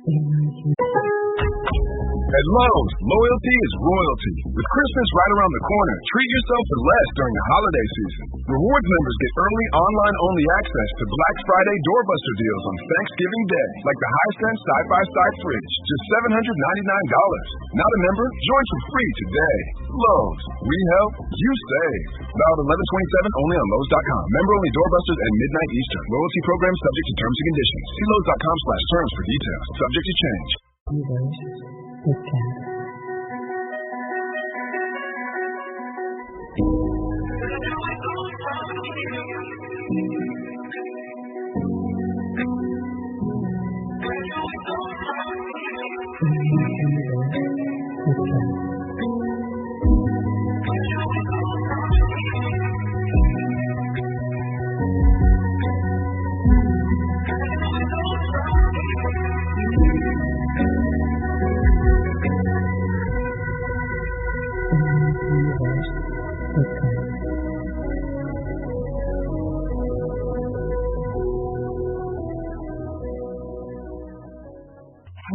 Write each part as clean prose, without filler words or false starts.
At Lowe's, loyalty is royalty. With Christmas right around the corner, treat yourself to less during the holiday season. Rewards members get early online-only access to Black Friday doorbuster deals on Thanksgiving Day, like the Hisense side-by-side fridge, just $799. Not a member? Join for free today. Lowe's, we help, you save. Valid 11/27 only on Lowe's.com. Member only doorbusters at midnight Eastern. Loyalty program subject to terms and conditions. See Lowe's.com/terms for details. Subject to change.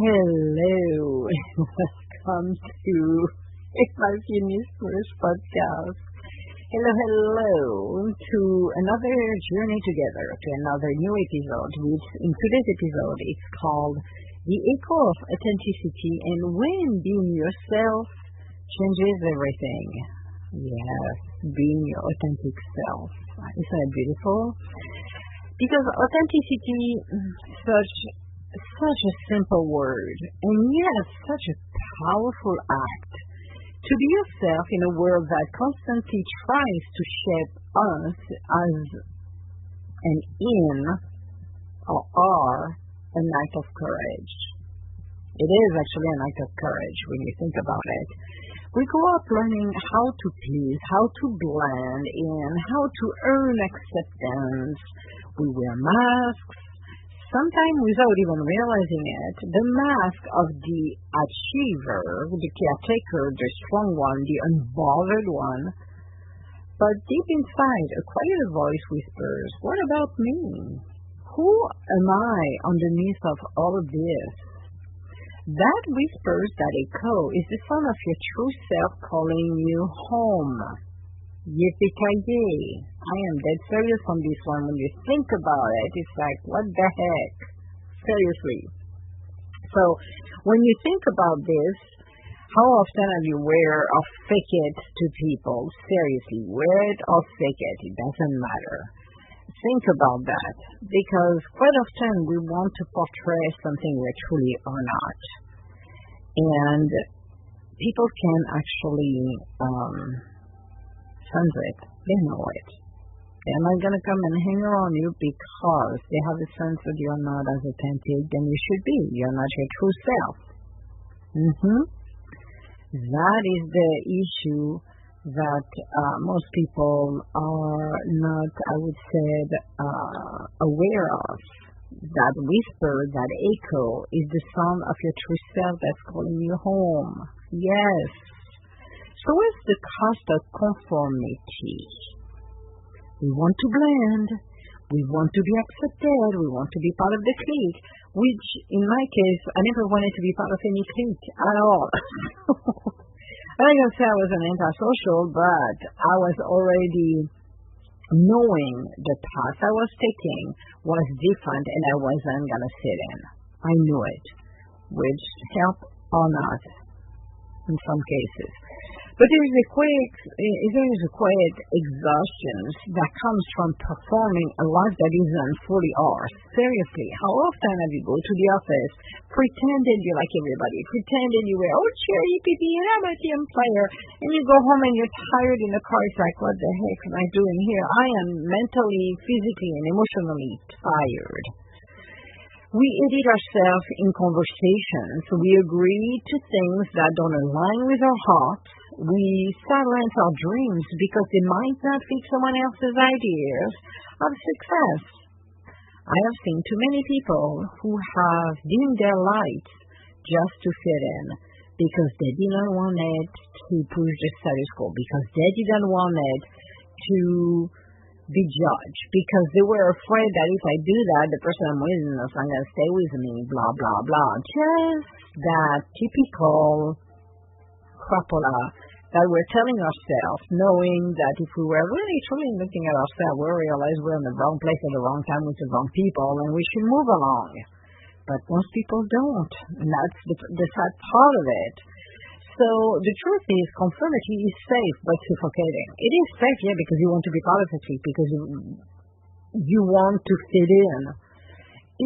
Hello, welcome to Imaginist First Podcast. Hello to another journey together, to another new episode, which in today's episode is called The Echo of Authenticity and When Being Yourself Changes Everything. Yes, being your authentic self. Isn't that beautiful? Because authenticity is such a simple word, and yet such a powerful act. To be yourself in a world that constantly tries to shape us as an in or are an act of courage. It is actually an act of courage when you think about it. We grow up learning how to please, how to blend in, how to earn acceptance. We wear masks, sometimes without even realizing it, the mask of the achiever, the caretaker, the strong one, the unbothered one. But deep inside, a quieter voice whispers, what about me? Who am I underneath of all of this? That whispers, that echo, is the sound of your true self calling you home. Yippee-ki-yay. I am dead serious on this one. When you think about it, it's like, what the heck? Seriously. So, when you think about this, how often have you wear or fake it to people? Seriously, wear it or fake it. It doesn't matter. Think about that. Because quite often we want to portray something we truly are not. And people can actually sense it. They know it. They're not going to come and hang around you because they have a sense that you're not as authentic than you should be. You're not your true self. That is the issue that most people are not, I would say, aware of. That whisper, that echo, is the sound of your true self that's calling you home. Yes. So what's the cost of conformity? We want to blend. We want to be accepted. We want to be part of the clique, which in my case, I never wanted to be part of any clique at all. I'm not going to say I was an antisocial, but I was already knowing the path I was taking was different and I wasn't going to fit in. I knew it, which helped or not in some cases. But there is a quiet exhaustion that comes from performing a life that isn't fully ours. Seriously, how often have you go to the office, pretended you like everybody, pretended you were, cheery, pee, and I'm a team player, and you go home and you're tired in the car, it's like, what the heck am I doing here? I am mentally, physically, and emotionally tired. We edit ourselves in conversations. We agree to things that don't align with our hearts. We silence our dreams because they might not fit someone else's ideas of success. I have seen too many people who have dimmed their lights just to fit in because they didn't want it to push the status quo, because they didn't want it to be judged because they were afraid that if I do that, the person I'm with is not going to stay with me, blah, blah, blah. Just that typical crapola that we're telling ourselves, knowing that if we were really truly looking at ourselves, we realize we're in the wrong place at the wrong time with the wrong people and we should move along. But most people don't, and that's the sad part of it. So the truth is, conformity is safe but suffocating. It is safe, yeah, because you want to be part of it, because you want to fit in.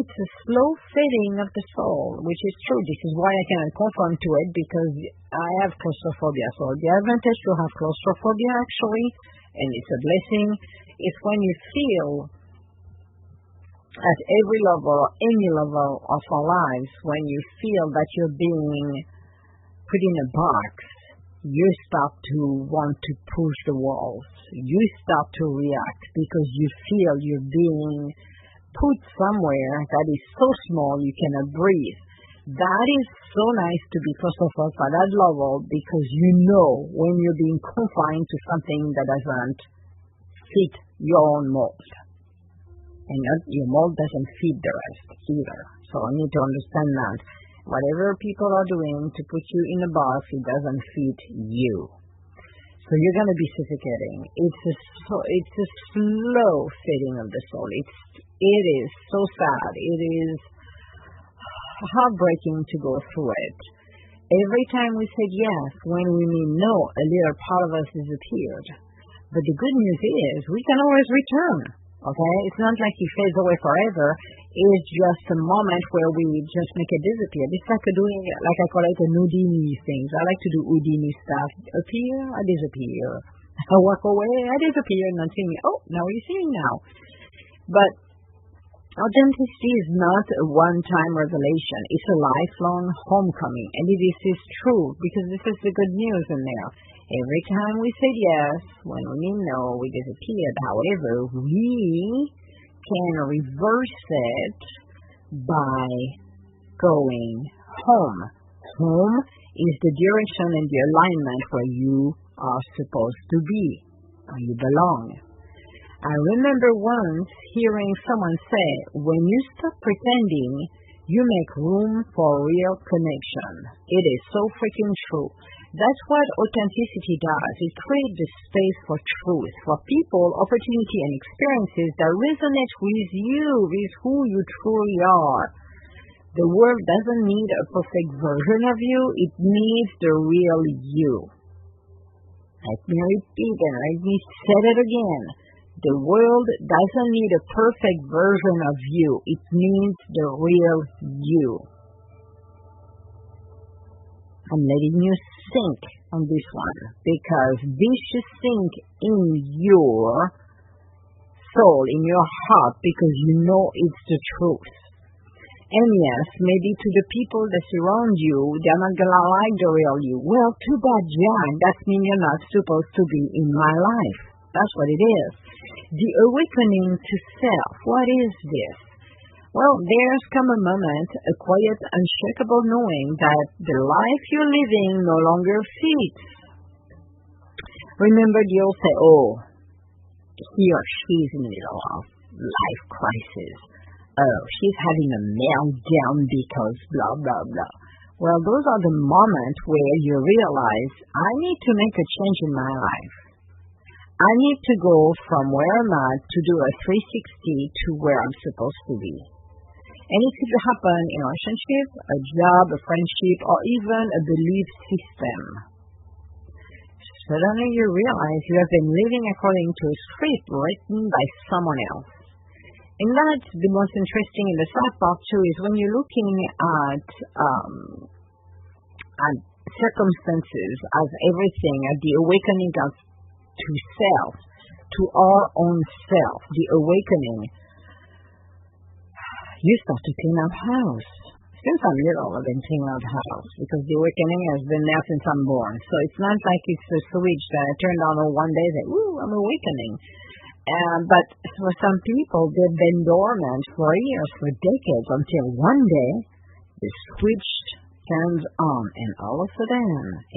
It's a slow fitting of the soul, which is true. This is why I cannot conform to it, because I have claustrophobia. So the advantage to have claustrophobia, actually, and it's a blessing, is when you feel at every level, any level of our lives, when you feel that you're being put in a box, you start to want to push the walls. You start to react because you feel you're being put somewhere that is so small you cannot breathe. That is so nice to be claustrophobic at that level, because you know when you're being confined to something that doesn't fit your own mold. And your mold doesn't fit the rest either. So I need to understand that. Whatever people are doing to put you in a box, it doesn't fit you. So you're going to be suffocating. It's a slow fitting of the soul. It is so sad. It is heartbreaking to go through it. Every time we said yes, when we mean no, a little part of us disappeared. But the good news is we can always return. Okay? It's not like he fades away forever. It's just a moment where we just make it disappear. It's like doing, like I call it, a Houdini things. I like to do Houdini stuff. Appear, I disappear. I walk away, I disappear, and not see me. Oh, now you see me now. But authenticity is not a one-time revelation. It's a lifelong homecoming. And this is true, because this is the good news in there. Every time we say yes, when we mean no, we disappear. However, we can reverse it by going home. Home is the direction and the alignment where you are supposed to be, where you belong. I remember once hearing someone say, when you stop pretending, you make room for real connection. It is so freaking true. That's what authenticity does. It creates the space for truth, for people, opportunity, and experiences that resonate with you, with who you truly are. The world doesn't need a perfect version of you. It needs the real you. Let me repeat and let me say it again. The world doesn't need a perfect version of you. It needs the real you. I'm letting you sink on this one, because this should sink in your soul, in your heart, because you know it's the truth. And yes, maybe to the people that surround you, they're not going to like the real you. Well, too bad, Jack. That means you're not supposed to be in my life. That's what it is. The awakening to self. What is this? Well, there's come a moment, a quiet, unshakable knowing that the life you're living no longer fits. Remember the old say, oh, he or she's in the middle of life crisis. Oh, she's having a meltdown because blah, blah, blah. Well, those are the moments where you realize, I need to make a change in my life. I need to go from where I'm at to do a 360 to where I'm supposed to be. And it could happen in a relationship, a job, a friendship, or even a belief system. Suddenly you realize you have been living according to a script written by someone else. And that's the most interesting in the sad part too, is when you're looking at circumstances as everything, at the awakening of to self, to our own self, the awakening. You start to clean up house. Since I'm little, I've been cleaning up house, because the awakening has been there since I'm born. So it's not like it's a switch that I turned on one day and say, ooh, I'm awakening. But for some people, they've been dormant for years, for decades, until one day the switch turns on, and all of a sudden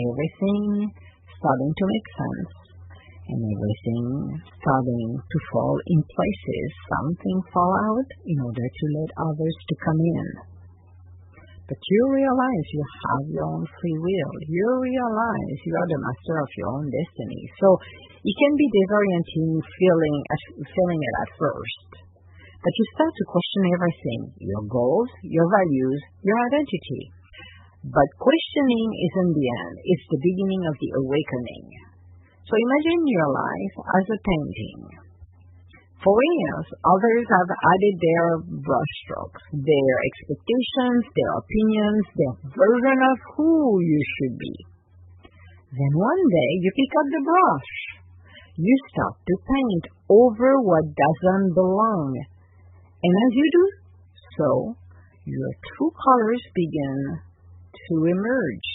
everything starting to make sense. and everything starting to fall in places. Something fall out in order to let others to come in. But you realize you have your own free will. You realize you are the master of your own destiny. So it can be disorienting feeling it at first. But you start to question everything, your goals, your values, your identity. But questioning isn't the end. It's the beginning of the awakening. So imagine your life as a painting. For years, others have added their brushstrokes, their expectations, their opinions, their version of who you should be. Then one day, you pick up the brush. You start to paint over what doesn't belong. And as you do so, your true colors begin to emerge.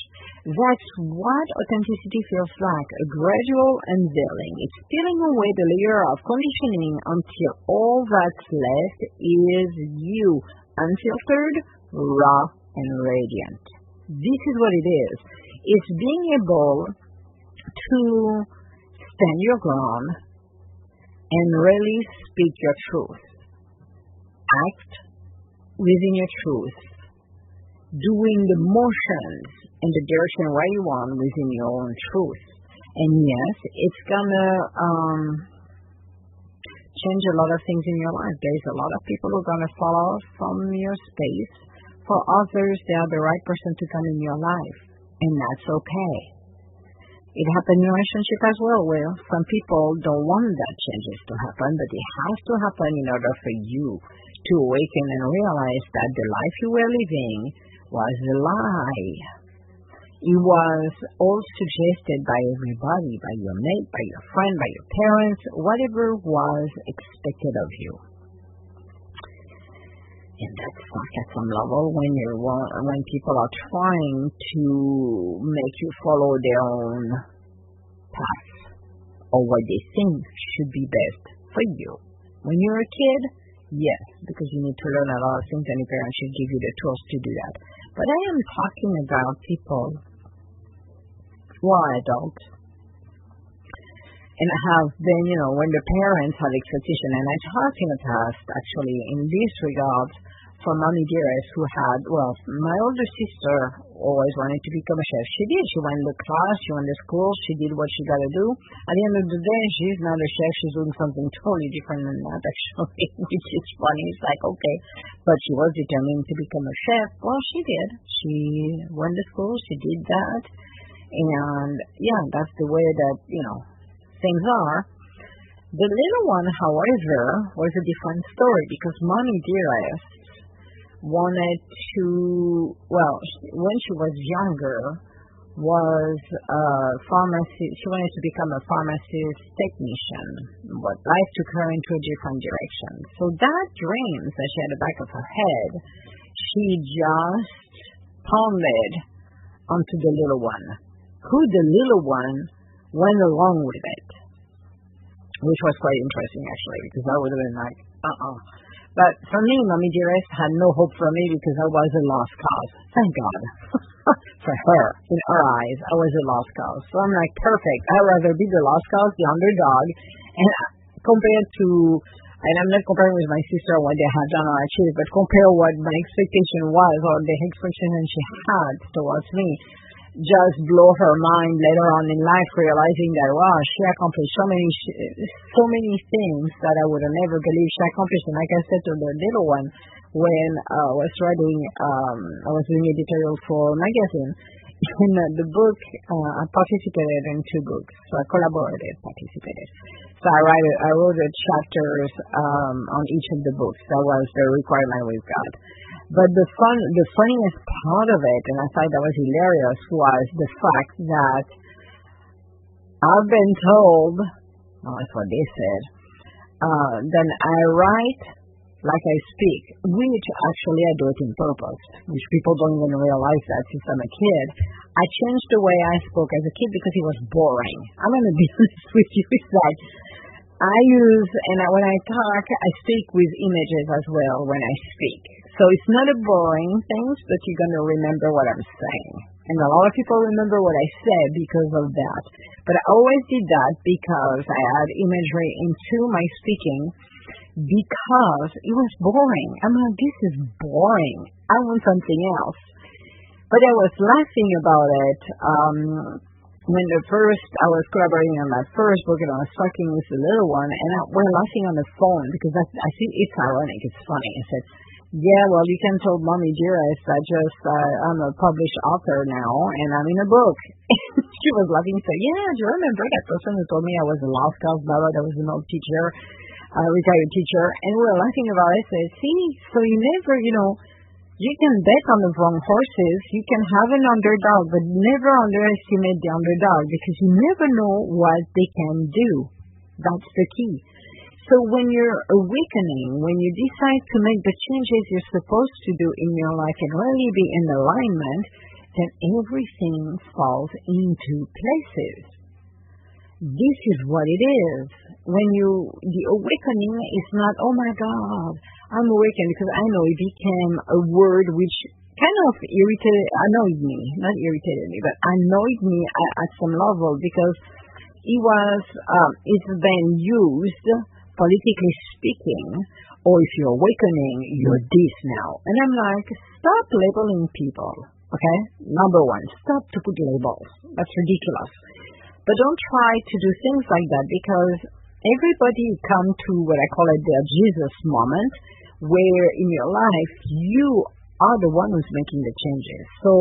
That's what authenticity feels like, a gradual unveiling. It's peeling away the layer of conditioning until all that's left is you, unfiltered, raw, and radiant. This is what it is. It's being able to stand your ground and really speak your truth. Act within your truth. Doing the motions in the direction where you want within your own truth. And yes, it's gonna change a lot of things in your life. There's a lot of people who are gonna fall off from your space. For others, they are the right person to come in your life. And that's okay. It happened in a relationship as well, where some people don't want that changes to happen, but it has to happen in order for you to awaken and realize that the life you were living was a lie. It was all suggested by everybody, by your mate, by your friend, by your parents, whatever was expected of you. And that sucks at some level when people are trying to make you follow their own path or what they think should be best for you. When you're a kid, yes, because you need to learn a lot of things and your parents should give you the tools to do that. But I am talking about people who are adults and have been, when the parents have expectation, and I talked in the past, actually, in this regard, for Mommy Dearest, who had, my older sister always wanted to become a chef. She did. She went to class, she went to school, she did what she got to do. At the end of the day, she's not a chef. She's doing something totally different than that, actually, which is funny. It's like, okay. But she was determined to become a chef. Well, she did. She went to school, she did that. And, yeah, that's the way that, things are. The little one, however, was a different story because Mommy Dearest wanted to, when she was younger, was a pharmacist. She wanted to become a pharmacist technician, but life took her into a different direction. So that dream that she had at the back of her head, she just pounded onto the little one, who the little one went along with it, which was quite interesting, actually, because I would have been like, But for me, Mommy Dearest had no hope for me because I was a lost cause. Thank God. For her, in her eyes, I was a lost cause. So I'm like, perfect. I'd rather be the lost cause, the underdog, and compared to, and I'm not comparing with my sister what they had done or achieved, but compare what my expectation was or the expectation she had towards me. Just blow her mind later on in life, realizing that, wow, she accomplished so many things that I would have never believed she accomplished. And like I said to the little one, when I was doing editorial for a magazine, in the book, I participated in 2 books. So I participated. So I wrote the chapters on each of the books. That was the requirement we've got. But the funniest part of it, and I thought that was hilarious, was the fact that I've been told, that's what they said, that I write like I speak, which actually I do it on purpose, which people don't even realize that since I'm a kid. I changed the way I spoke as a kid because it was boring. I'm going to be honest with you. It's like when I talk, I speak with images as well when I speak. So it's not a boring thing, but you're going to remember what I'm saying. And a lot of people remember what I said because of that. But I always did that because I had imagery into my speaking because it was boring. I'm like, this is boring. I want something else. But I was laughing about it when I was collaborating on my first book and I was talking with the little one and we're laughing on the phone because I think it's ironic, it's funny. I said, yeah, well, you can tell Mommy Dearest I'm a published author now and I'm in a book. She was laughing and said, yeah, do you remember that person who told me I was a lost cause, blah, blah, that was an old teacher, retired teacher, and we were laughing about it. I said, see, so you never, you can bet on the wrong horses. You can have an underdog, but never underestimate the underdog because you never know what they can do. That's the key. So when you're awakening, when you decide to make the changes you're supposed to do in your life and really be in alignment, then everything falls into places. This is what it is. The awakening is not, oh my God, I'm awakened, because I know it became a word which kind of annoyed me, not irritated me, but annoyed me at some level because it's been used, politically speaking, or if you're awakening, you're this now. And I'm like, stop labeling people, okay? Number one, stop to put labels. That's ridiculous. But don't try to do things like that because everybody come to what I call it their Jesus moment, where in your life you are the one who's making the changes. So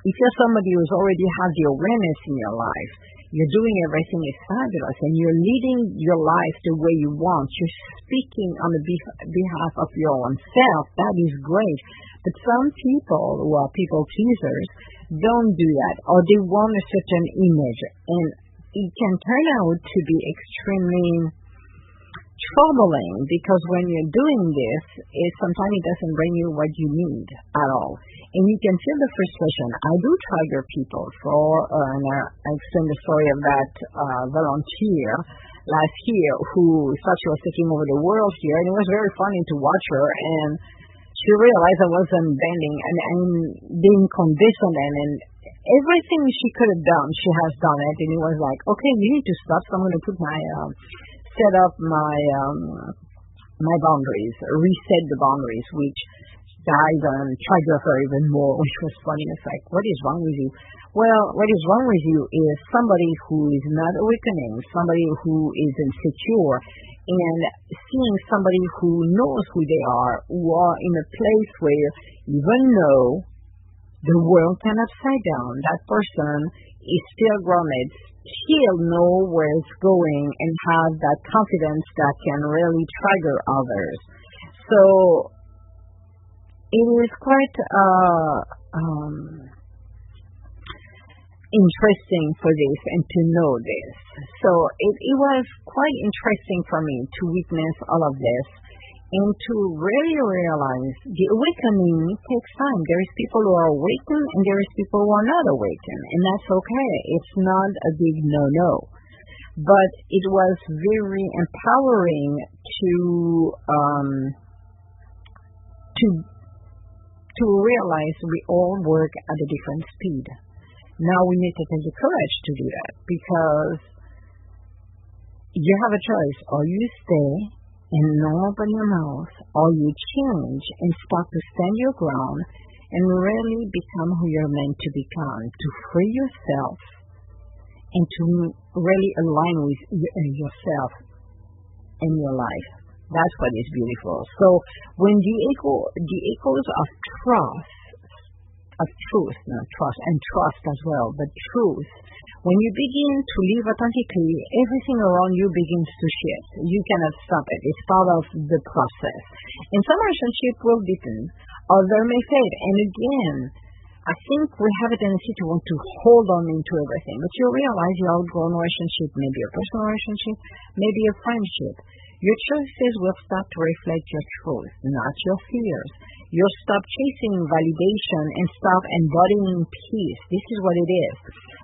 if you're somebody who's already has the awareness in your life, you're doing everything is fabulous and you're leading your life the way you want. You're speaking on the behalf of your own self. That is great. But some people who are people pleasers don't do that, or they want a certain image, and it can turn out to be extremely troubling because when you're doing this, sometimes it doesn't bring you what you need at all. And you can feel the frustration. I do trigger people and I explained the story of that volunteer last year who thought she was taking over the world here, and it was very funny to watch her, and she realized I wasn't bending and being conditioned, and everything she could have done, she has done it, and it was like, okay, you need to stop, so I'm going to put set up my boundaries, reset the boundaries, which died and triggered her even more, which was funny. It's like, what is wrong with you? Well, what is wrong with you is somebody who is not awakening, somebody who is insecure, and seeing somebody who knows who they are, who are in a place where even though the world can upside down, that person is still grounded, still know where it's going, and have that confidence that can really trigger others. So it is quite interesting for this and to know this. So it was quite interesting for me to witness all of this and to really realize the awakening takes time. There is people who are awakened and there is people who are not awakened, and that's okay. It's not a big no-no. But it was very empowering to realize we all work at a different speed. Now we need to take the courage to do that because you have a choice. Or you stay and not open your mouth, or you change and start to stand your ground and really become who you're meant to become, to free yourself and to really align with yourself in your life. That's what is beautiful. So when the echoes of trust as well, but truth, when you begin to live authentically, everything around you begins to shift. You cannot stop it. It's part of the process. And some relationship will deepen, other may fade. And again, I think we have a tendency to want to hold on into everything, but you realize your outgrown relationship, maybe a personal relationship, maybe a friendship. Your choices will start to reflect your truth, not your fears. You'll stop chasing validation and start embodying peace. This is what it is.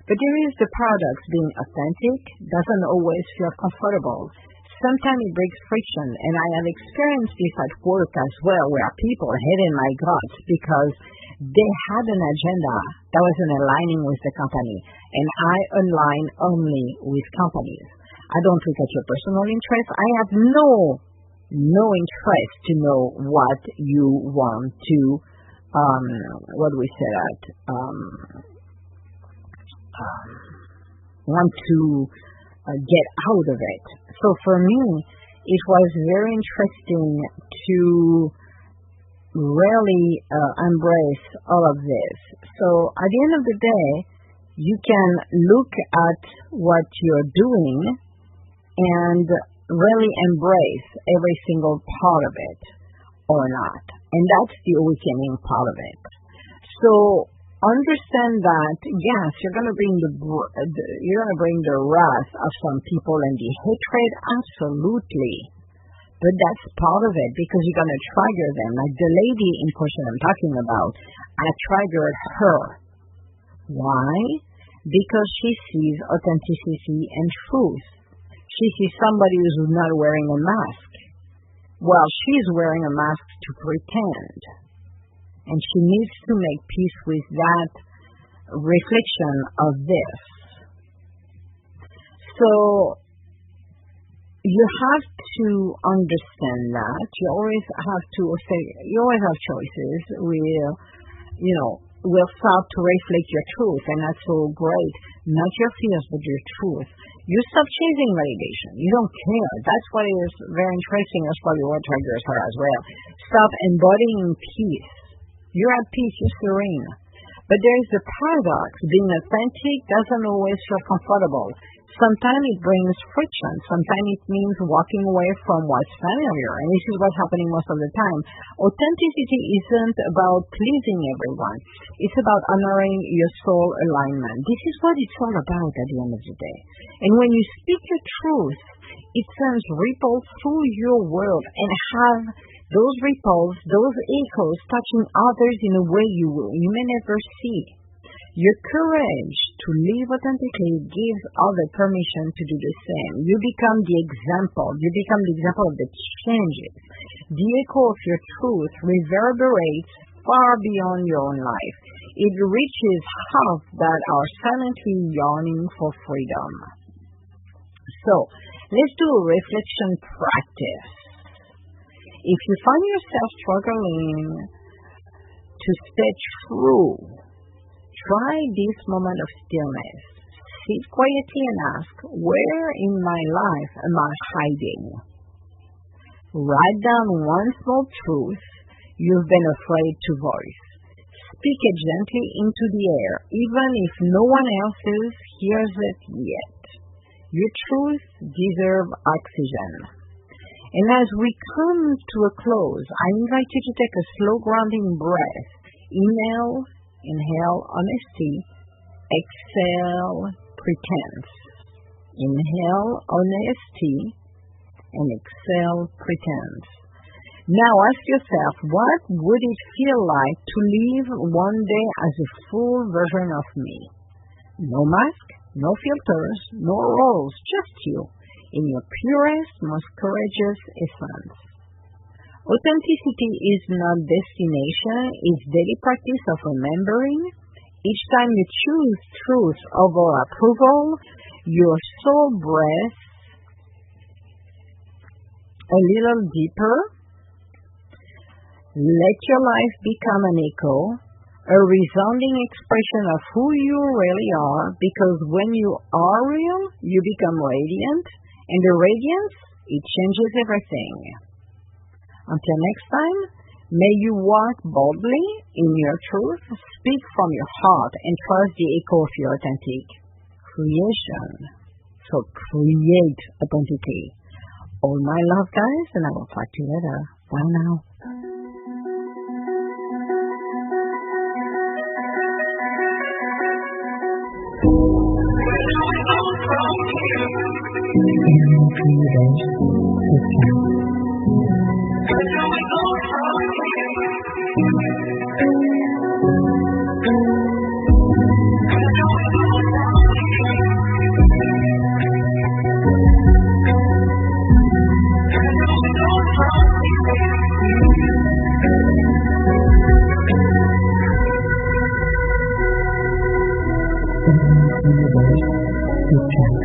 But there is the paradox. Being authentic doesn't always feel comfortable. sometimes it brings friction. And I have experienced this at work as well, where people hated my guts because they had an agenda that wasn't aligning with the company. And I align only with companies. I don't look at your personal interests. I have no interest to know what you want to, what do we say that, want to get out of it. So for me, it was very interesting to really embrace all of this. So at the end of the day, you can look at what you're doing and really embrace every single part of it or not. And that's the awakening part of it. So understand that, yes, you're going to bring the wrath of some people and the hatred, absolutely. But that's part of it, because you're going to trigger them. Like the lady in question I'm talking about, I triggered her. Why? Because she sees authenticity and truth. She sees somebody who's not wearing a mask. Well, she's wearing a mask to pretend. And she needs to make peace with that reflection of this. So you have to understand that. You always have choices. We'll start to reflect your truth, and that's so great. Not your fears, but your truth. You stop chasing validation. You don't care. That's what is very interesting. That's probably what triggers her as well. Stop embodying peace. You're at peace. You're serene. But there is a paradox. Being authentic doesn't always feel comfortable. Sometimes it brings friction. Sometimes it means walking away from what's familiar. And this is what's happening most of the time. Authenticity isn't about pleasing everyone. It's about honoring your soul alignment. This is what it's all about at the end of the day. And when you speak your truth, it sends ripples through your world and have those ripples, those echoes touching others in a way you may never see. Your courage to live authentically gives others permission to do the same. You become the example. You become the example of the changes. The echo of your truth reverberates far beyond your own life. It reaches hearts that are silently yearning for freedom. So, let's do a reflection practice. If you find yourself struggling to stay true, try this moment of stillness. Sit quietly and ask, where in my life am I hiding? Write down one small truth you've been afraid to voice. Speak it gently into the air, even if no one else hears it yet. Your truth deserves oxygen. And as we come to a close, I invite you to take a slow grounding breath. Inhale honesty, exhale pretense. Inhale honesty and exhale pretense. Now ask yourself, what would it feel like to live one day as a full version of me? No mask, no filters, no roles, just you, in your purest, most courageous essence. Authenticity is not destination, it's daily practice of remembering. Each time you choose truth over approval, your soul breathes a little deeper. Let your life become an echo, a resounding expression of who you really are, because when you are real, you become radiant, and the radiance, it changes everything. Until next time, may you walk boldly in your truth, speak from your heart, and trust the echo of your authentic creation. So create authentically. All my love, guys, and I will talk to you later. Bye now. universe teacher.